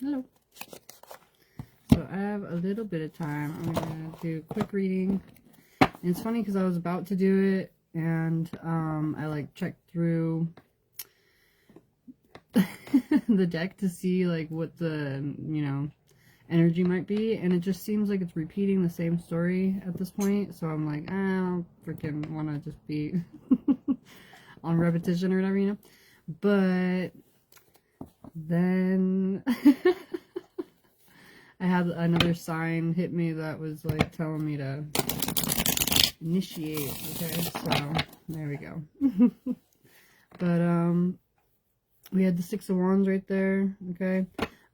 Hello. So I have a little bit of time. I'm going to do a quick reading. And it's funny because I was about to do it and I like checked through the deck to see like what the, energy might be. And it just seems like it's repeating the same story at this point. So I'm like, I don't freaking want to just be on repetition or whatever, But then I had another sign hit me that was like telling me to initiate. Okay, so there we go. But we had the Six of Wands right there. Okay,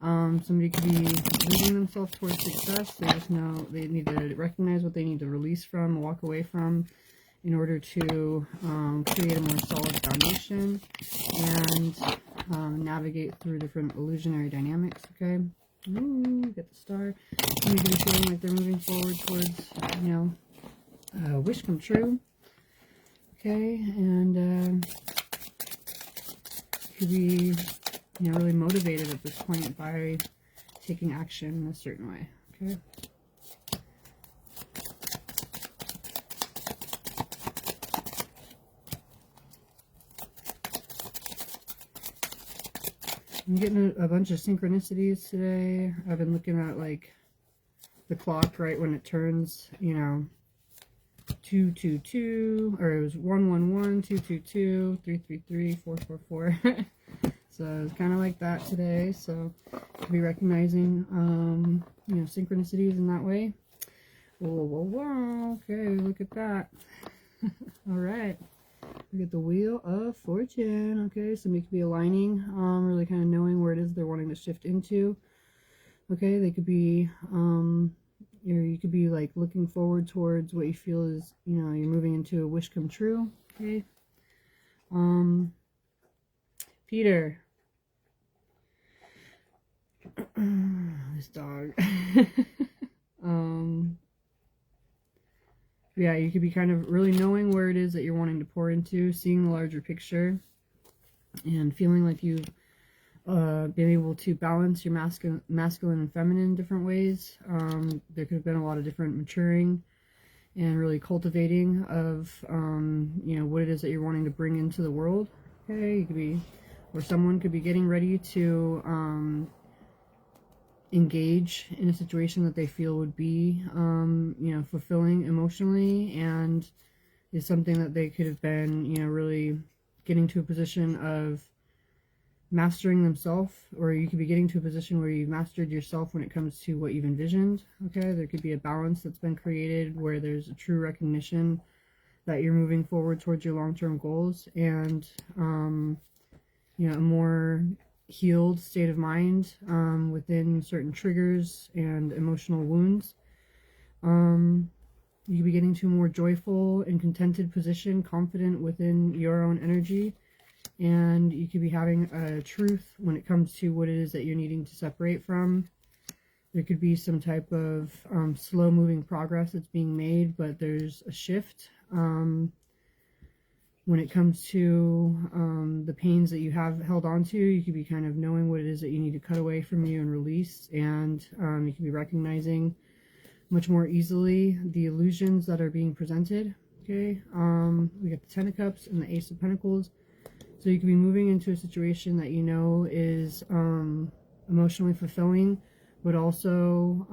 somebody could be leading themselves towards success. They just know they need to recognize what they need to release from, walk away from, in order to create a more solid foundation and navigate through different illusionary dynamics. Okay. Ooh, get the star. Somebody could be feeling like they're moving forward towards, a wish come true. Okay, and could be, really motivated at this point by taking action in a certain way. Okay. I'm getting a bunch of synchronicities today. I've been looking at like the clock right when it turns, 222, or it was 111, 222, 333, 444. So it's kind of like that today. So I'll be recognizing, synchronicities in that way. Whoa, whoa, whoa. Okay, look at that. All right. We get the Wheel of Fortune. Okay, somebody could be aligning, really kind of knowing where it is they're wanting to shift into. Okay, they could be, you could be like looking forward towards what you feel is, you're moving into a wish come true. Okay. Peter. This dog. Yeah, you could be kind of really knowing where it is that you're wanting to pour into, seeing the larger picture, and feeling like you've been able to balance your masculine and feminine in different ways. There could have been a lot of different maturing and really cultivating of, what it is that you're wanting to bring into the world. Okay, you could be, or someone could be getting ready to engage in a situation that they feel would be, fulfilling emotionally, and is something that they could have been, really getting to a position of mastering themselves, or you could be getting to a position where you've mastered yourself when it comes to what you've envisioned. Okay, there could be a balance that's been created where there's a true recognition that you're moving forward towards your long-term goals, and a more healed state of mind within certain triggers and emotional wounds. You could be getting to a more joyful and contented position, confident within your own energy, and you could be having a truth when it comes to what it is that you're needing to separate from. There could be some type of slow moving progress that's being made, but there's a shift when it comes to the pains that you have held on to. You could be kind of knowing what it is that you need to cut away from you and release, and you could be recognizing much more easily the illusions that are being presented. Okay, we got the Ten of Cups and the Ace of Pentacles. So you could be moving into a situation that is emotionally fulfilling, but also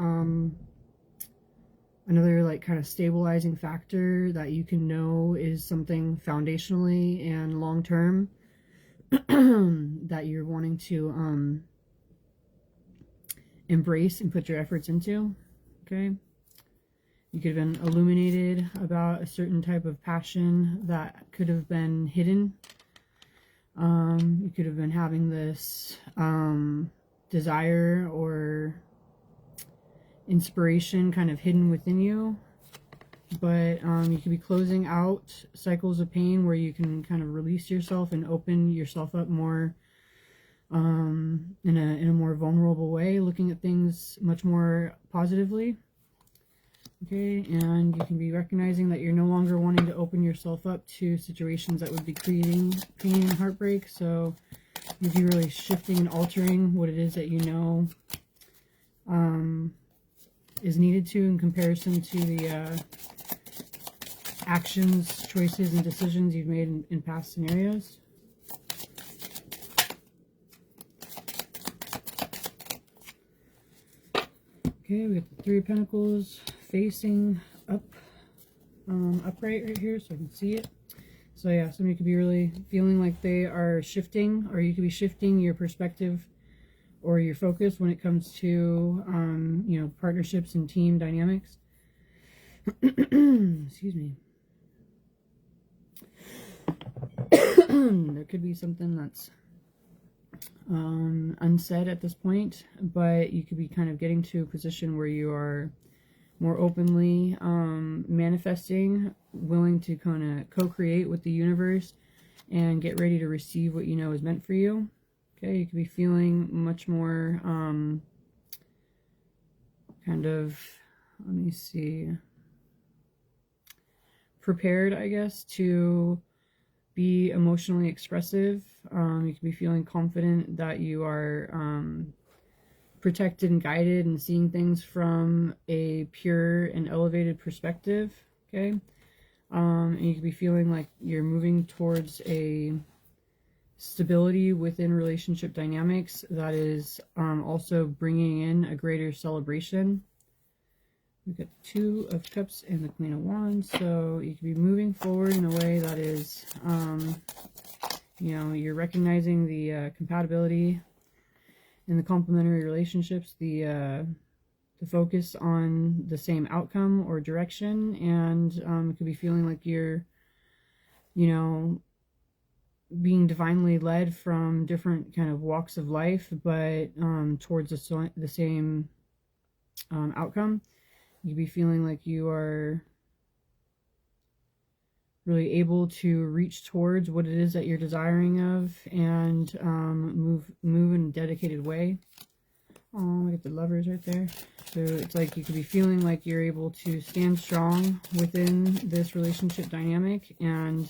another like kind of stabilizing factor that you can know is something foundationally and long-term that you're wanting to embrace and put your efforts into. Okay, you could have been illuminated about a certain type of passion that could have been hidden. You could have been having this desire or inspiration kind of hidden within you, but you could be closing out cycles of pain where you can kind of release yourself and open yourself up more in a more vulnerable way, looking at things much more positively. Okay, and you can be recognizing that you're no longer wanting to open yourself up to situations that would be creating pain and heartbreak. So you'd be really shifting and altering what it is that is needed to in comparison to the actions, choices, and decisions you've made in past scenarios. Okay, we got the Three of Pentacles facing up, upright right here, so I can see it. So yeah, somebody could be really feeling like they are shifting, or you could be shifting your perspective or your focus when it comes to, you know, partnerships and team dynamics. Excuse me. There could be something that's unsaid at this point, but you could be kind of getting to a position where you are more openly manifesting, willing to kind of co-create with the universe and get ready to receive what you know is meant for you. Okay, you could be feeling much more kind of, let me see, prepared, I guess, to be emotionally expressive. You could be feeling confident that you are protected and guided and seeing things from a pure and elevated perspective. Okay, and you could be feeling like you're moving towards a stability within relationship dynamics that is also bringing in a greater celebration. We've got the Two of Cups and the Queen of Wands, so you could be moving forward in a way that is, you know, you're recognizing the compatibility in the complementary relationships, the focus on the same outcome or direction, and it could be feeling like you're, you know, being divinely led from different kind of walks of life, but towards the same outcome. You'd be feeling like you are really able to reach towards what it is that you're desiring of, and move in a dedicated way. Oh, look at the Lovers right there. So it's like you could be feeling like you're able to stand strong within this relationship dynamic and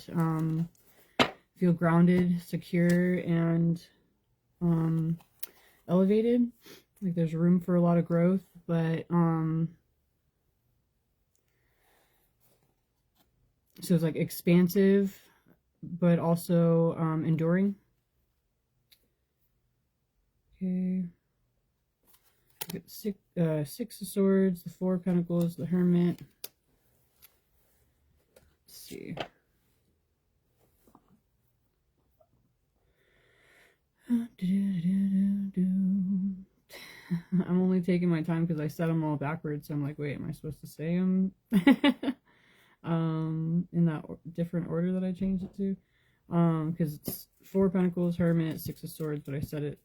feel grounded, secure, and elevated. Like there's room for a lot of growth, but so it's like expansive, but also enduring. Okay. Six of Swords, the Four of Pentacles, the Hermit. Let's see. I'm only taking my time because I set them all backwards, so I'm like, wait, am I supposed to say them in that different order that I changed it to? Because it's Four of Pentacles, Hermit, Six of Swords, but I said it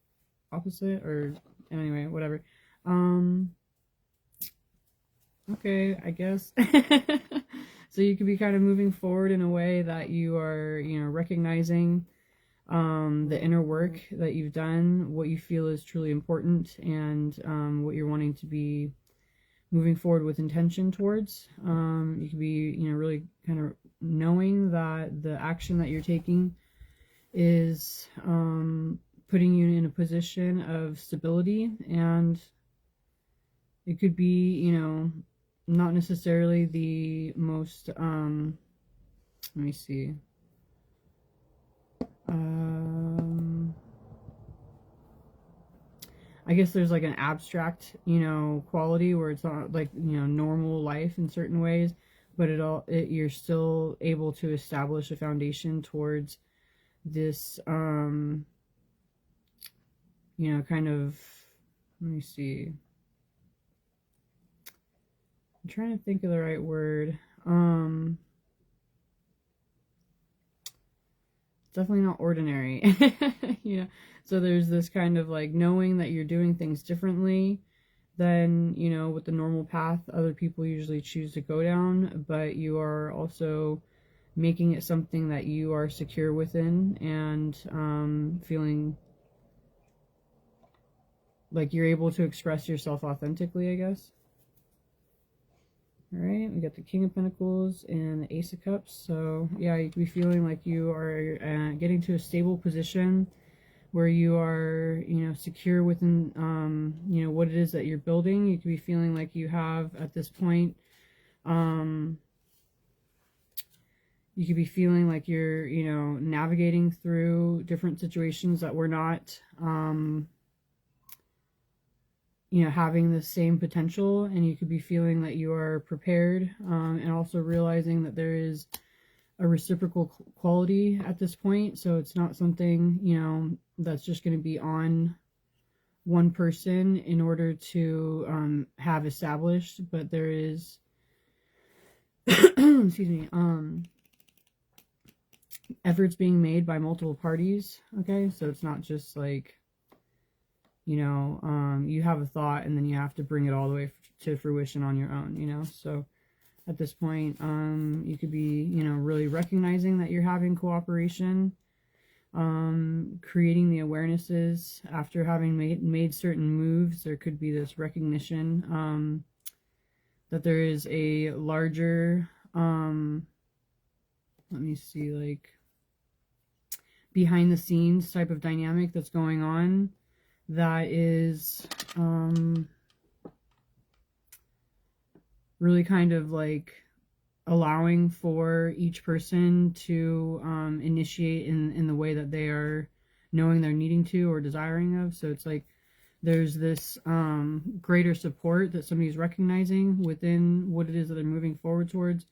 opposite, or anyway, whatever. Okay, I guess. So you could be kind of moving forward in a way that you are, you know, recognizing the inner work that you've done, what you feel is truly important, and what you're wanting to be moving forward with intention towards. You could be, you know, really kind of knowing that the action that you're taking is putting you in a position of stability, and it could be, you know, not necessarily the most, let me see, I guess there's like an abstract, you know, quality where it's not like, you know, normal life in certain ways, but you're still able to establish a foundation towards this, you know, kind of, let me see, I'm trying to think of the right word. Definitely not ordinary. You know, so there's this kind of like knowing that you're doing things differently than, you know, with the normal path other people usually choose to go down, but you are also making it something that you are secure within, and feeling like you're able to express yourself authentically, I guess. Alright, we got the King of Pentacles and the Ace of Cups. So, yeah, you could be feeling like you are getting to a stable position where you are, secure within, what it is that you're building. You could be feeling like you have at this point, you could be feeling like you're, navigating through different situations that were not, having the same potential, and you could be feeling that you are prepared, and also realizing that there is a reciprocal quality at this point. So it's not something, that's just going to be on one person in order to have established, but there is, excuse me, efforts being made by multiple parties. Okay, so it's not just like, you have a thought and then you have to bring it all the way to fruition on your own, so at this point, you could be, really recognizing that you're having cooperation, creating the awarenesses after having made certain moves. There could be this recognition, that there is a larger, let me see, like, behind the scenes type of dynamic that's going on that is, really kind of like allowing for each person to initiate in the way that they are knowing they're needing to or desiring of. So it's like there's this greater support that somebody's recognizing within what it is that they're moving forward towards,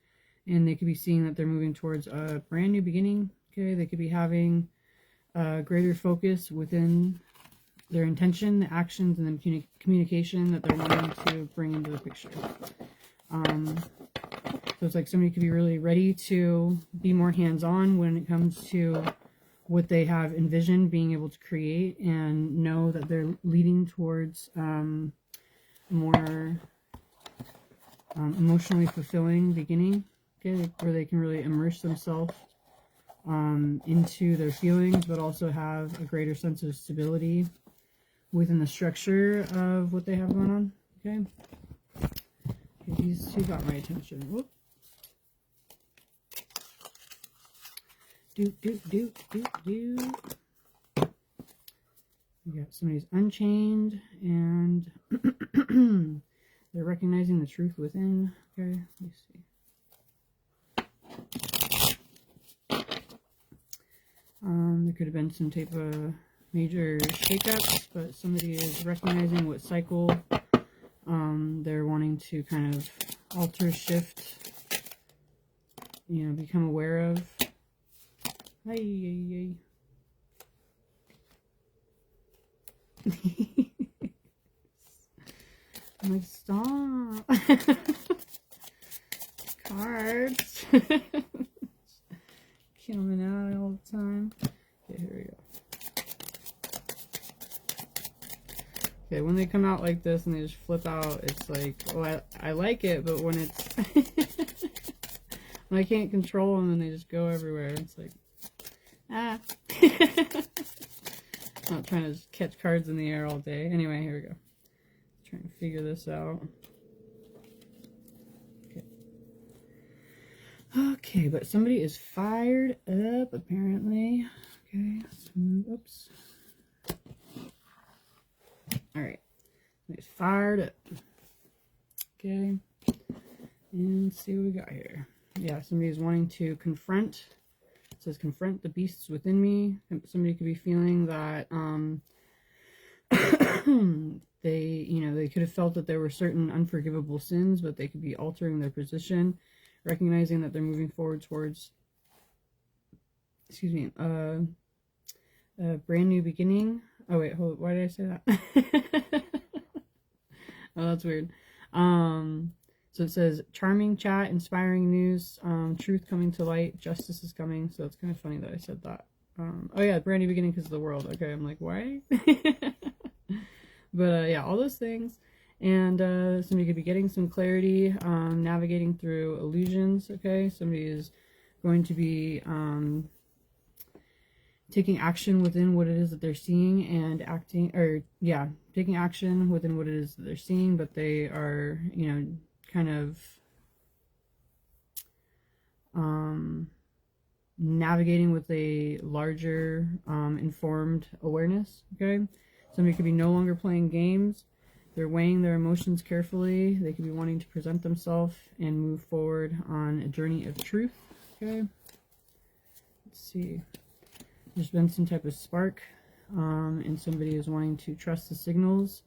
and they could be seeing that they're moving towards a brand new beginning. Okay, they could be having a greater focus within their intention, the actions, and the communication that they're wanting to bring into the picture. So it's like somebody could be really ready to be more hands-on when it comes to what they have envisioned being able to create, and know that they're leading towards more emotionally fulfilling beginning, okay, where they can really immerse themselves into their feelings, but also have a greater sense of stability within the structure of what they have going on. Okay, these two got my attention. Whoop. We got somebody's unchained, and they're recognizing the truth within. Okay, let me see. There could have been some type of major shakeups, but somebody is recognizing what cycle they're wanting to kind of alter, shift, become aware of. Hey. I'm like, stop. Cards. Coming out all the time. Okay, here we go. Okay, when they come out like this and they just flip out, it's like, oh, I like it, but when it's when I can't control them and they just go everywhere, it's like, ah. Not trying to just catch cards in the air all day. Anyway, here we go. Trying to figure this out. Okay, but somebody is fired up, apparently. Okay, oops. Alright, somebody's fired up. Okay, and let's see what we got here. Yeah, somebody's wanting to confront. It says, confront the beasts within me. Somebody could be feeling that, they could have felt that there were certain unforgivable sins, but they could be altering their position, recognizing that they're moving forward towards, a brand new beginning. Oh wait, hold, why did I say that? Oh, that's weird. So it says, charming chat, inspiring news, truth coming to light, justice is coming. So it's kind of funny that I said that. Oh yeah, brand new beginning because of the world. Okay, I'm like, why? But yeah, all those things. And somebody could be getting some clarity, navigating through illusions. Okay, somebody is going to be taking action within what it is that they're seeing and acting, or yeah, taking action within what it is that they're seeing, but they are, kind of navigating with a larger informed awareness. Okay, somebody could be no longer playing games. They're weighing their emotions carefully. They could be wanting to present themselves and move forward on a journey of truth. Okay, let's see. There's been some type of spark, and somebody is wanting to trust the signals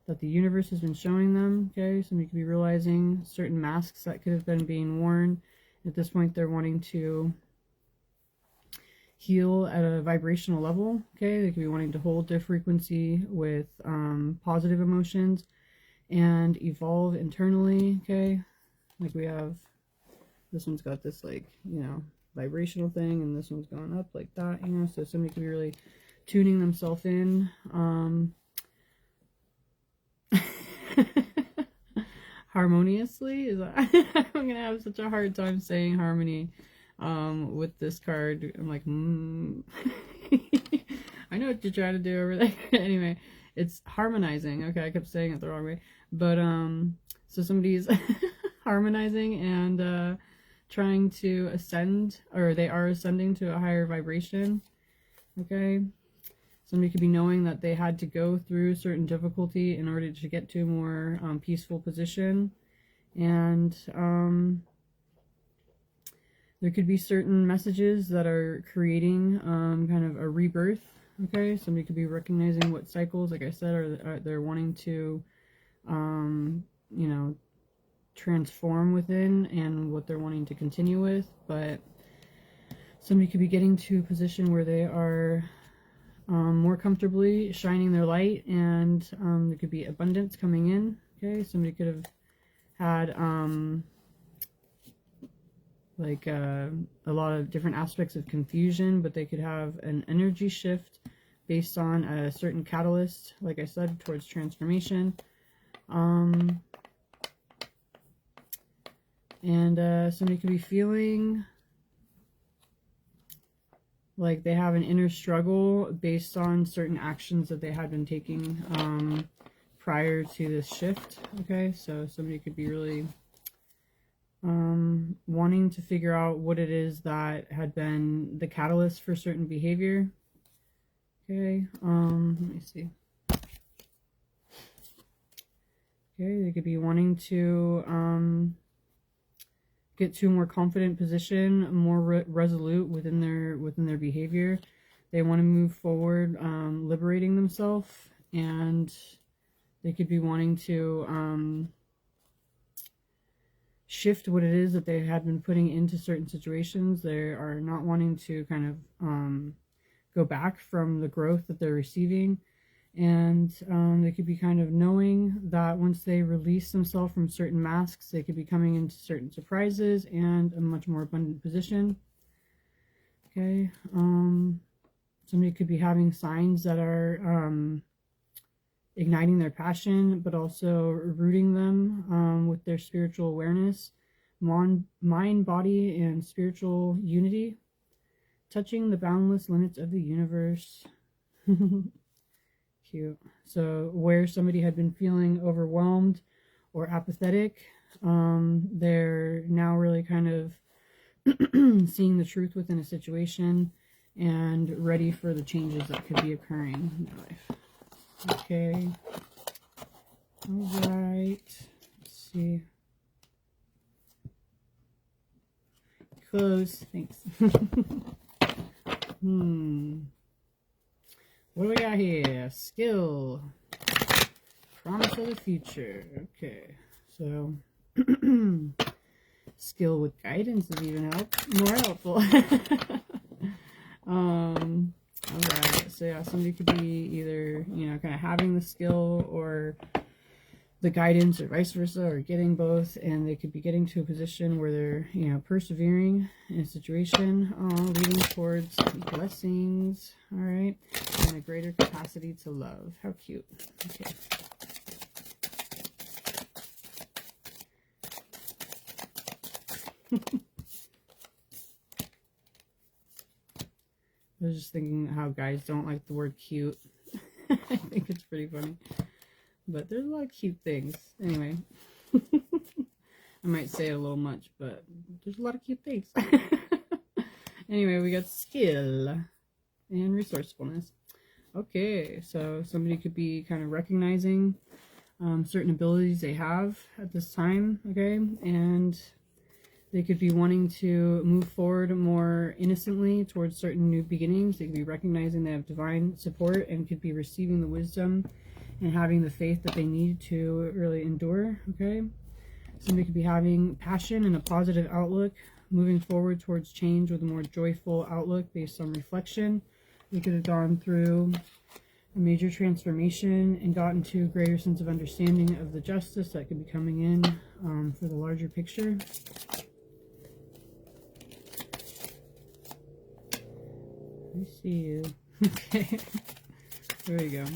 that the universe has been showing them. Okay, somebody could be realizing certain masks that could have been being worn. At this point, they're wanting to heal at a vibrational level. Okay, they could be wanting to hold their frequency with positive emotions and evolve internally. Okay, like we have, this one's got this, like, you know, vibrational thing, and this one's going up like that, you know, so somebody could be really tuning themselves in. Harmoniously, is that I'm gonna have such a hard time saying harmony with this card. I'm like, I know what you're trying to do over there. Anyway, it's harmonizing. Okay, I kept saying it the wrong way, but so somebody's harmonizing and trying to ascend, or they are ascending to a higher vibration. Okay, somebody could be knowing that they had to go through certain difficulty in order to get to a more peaceful position. And there could be certain messages that are creating kind of a rebirth. Okay, somebody could be recognizing what cycles, like I said, are they're wanting to, you know, transform within, and what they're wanting to continue with. But somebody could be getting to a position where they are more comfortably shining their light, and there could be abundance coming in. Okay, somebody could have had like a lot of different aspects of confusion, but they could have an energy shift based on a certain catalyst, like I said, towards transformation. And somebody could be feeling like they have an inner struggle based on certain actions that they had been taking prior to this shift. Okay, so somebody could be really wanting to figure out what it is that had been the catalyst for certain behavior. Okay, let me see. Okay, they could be wanting to get to a more confident position, more resolute within their behavior. They want to move forward, liberating themselves, and they could be wanting to shift what it is that they had been putting into certain situations. They are not wanting to kind of go back from the growth that they're receiving. And they could be kind of knowing that once they release themselves from certain masks, they could be coming into certain surprises and a much more abundant position. Okay, somebody could be having signs that are igniting their passion, but also rooting them with their spiritual awareness, mind, body, and spiritual unity, touching the boundless limits of the universe. Cute. So where somebody had been feeling overwhelmed or apathetic, they're now really kind of seeing the truth within a situation and ready for the changes that could be occurring in their life. Okay. All right. Let's see. Close. Thanks. What do we got here? Skill. Promise of the future. Okay. So, skill with guidance is even more helpful. Alright. So yeah, somebody could be either, you know, kind of having the skill or the guidance, or vice versa, or getting both, and they could be getting to a position where they're, you know, persevering in a situation, leading towards blessings. All right, and a greater capacity to love. How cute. Okay. I was just thinking how guys don't like the word cute. I think it's pretty funny. But there's a lot of cute things. Anyway. I might say it a little much, but there's a lot of cute things. Anyway, we got skill and resourcefulness. Okay, so somebody could be kind of recognizing certain abilities they have at this time, okay? And they could be wanting to move forward more innocently towards certain new beginnings. They could be recognizing they have divine support and could be receiving the wisdom and having the faith that they need to really endure, okay? Somebody could be having passion and a positive outlook, moving forward towards change with a more joyful outlook based on reflection. They could have gone through a major transformation and gotten to a greater sense of understanding of the justice that could be coming in for the larger picture. I see you. Okay. There you go.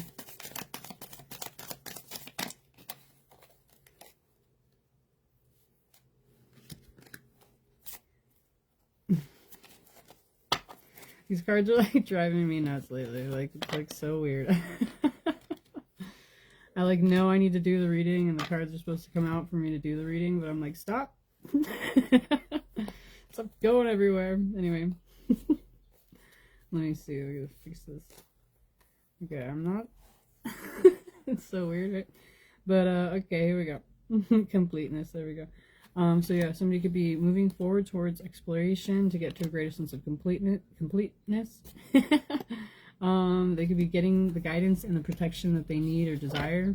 These cards are like driving me nuts lately. Like, it's like so weird. I like know I need to do the reading and the cards are supposed to come out for me to do the reading, but I'm like, stop. Stop going everywhere. Anyway. Let me see. We're gonna fix this. Okay, I'm not. It's so weird, right? But okay, here we go. Completeness. There we go. So yeah, somebody could be moving forward towards exploration to get to a greater sense of completeness. They could be getting the guidance and the protection that they need or desire,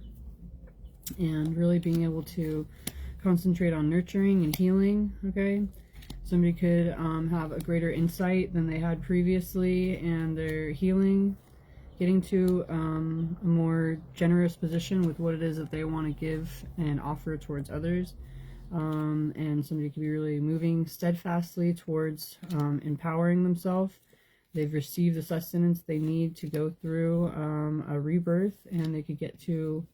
and really being able to concentrate on nurturing and healing. Okay, somebody could have a greater insight than they had previously, and they're healing, getting to a more generous position with what it is that they want to give and offer towards others. And somebody could be really moving steadfastly towards empowering themselves. They've received the sustenance they need to go through a rebirth, and they could get to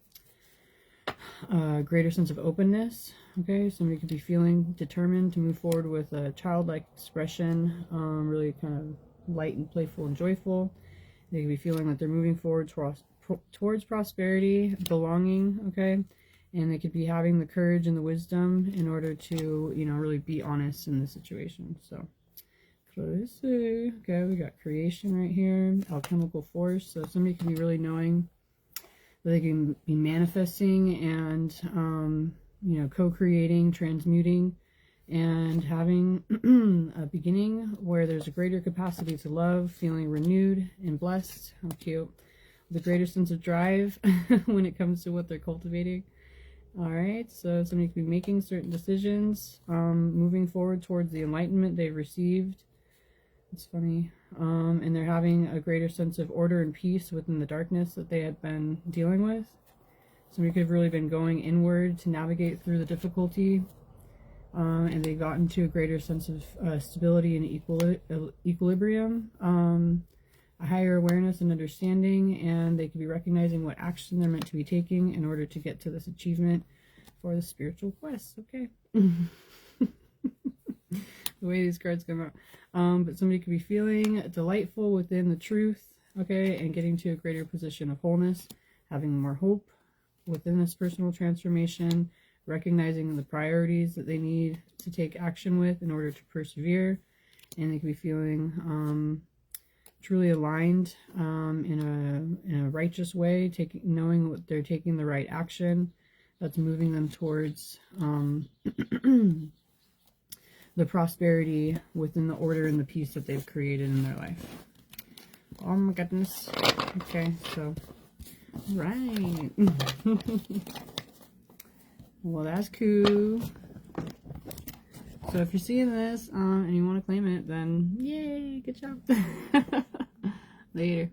a greater sense of openness. Okay, somebody could be feeling determined to move forward with a childlike expression, really kind of light and playful and joyful. They could be feeling that they're moving forward towards prosperity, belonging, okay? And they could be having the courage and the wisdom in order to, you know, really be honest in the situation. So, let's see. Okay, we got creation right here, alchemical force. So somebody could be really knowing that they can be manifesting and, you know, co-creating, transmuting, and having a beginning where there's a greater capacity to love, feeling renewed and blessed. How cute. With a greater sense of drive when it comes to what they're cultivating. Alright, so somebody could be making certain decisions, moving forward towards the enlightenment they've received. It's funny. And they're having a greater sense of order and peace within the darkness that they had been dealing with. Somebody could have really been going inward to navigate through the difficulty. And they've gotten to a greater sense of stability and equilibrium. A higher awareness and understanding, and they could be recognizing what action they're meant to be taking in order to get to this achievement for the spiritual quest. Okay. The way these cards come out. But somebody could be feeling delightful within the truth, okay, and getting to a greater position of wholeness, having more hope within this personal transformation, recognizing the priorities that they need to take action with in order to persevere, and they could be feeling truly aligned in a righteous way, knowing what they're taking the right action that's moving them towards the prosperity within the order and the peace that they've created in their life. Oh my goodness. Okay, so right. Well, that's cool. So if you're seeing this and you want to claim it, then yay, good job. Later.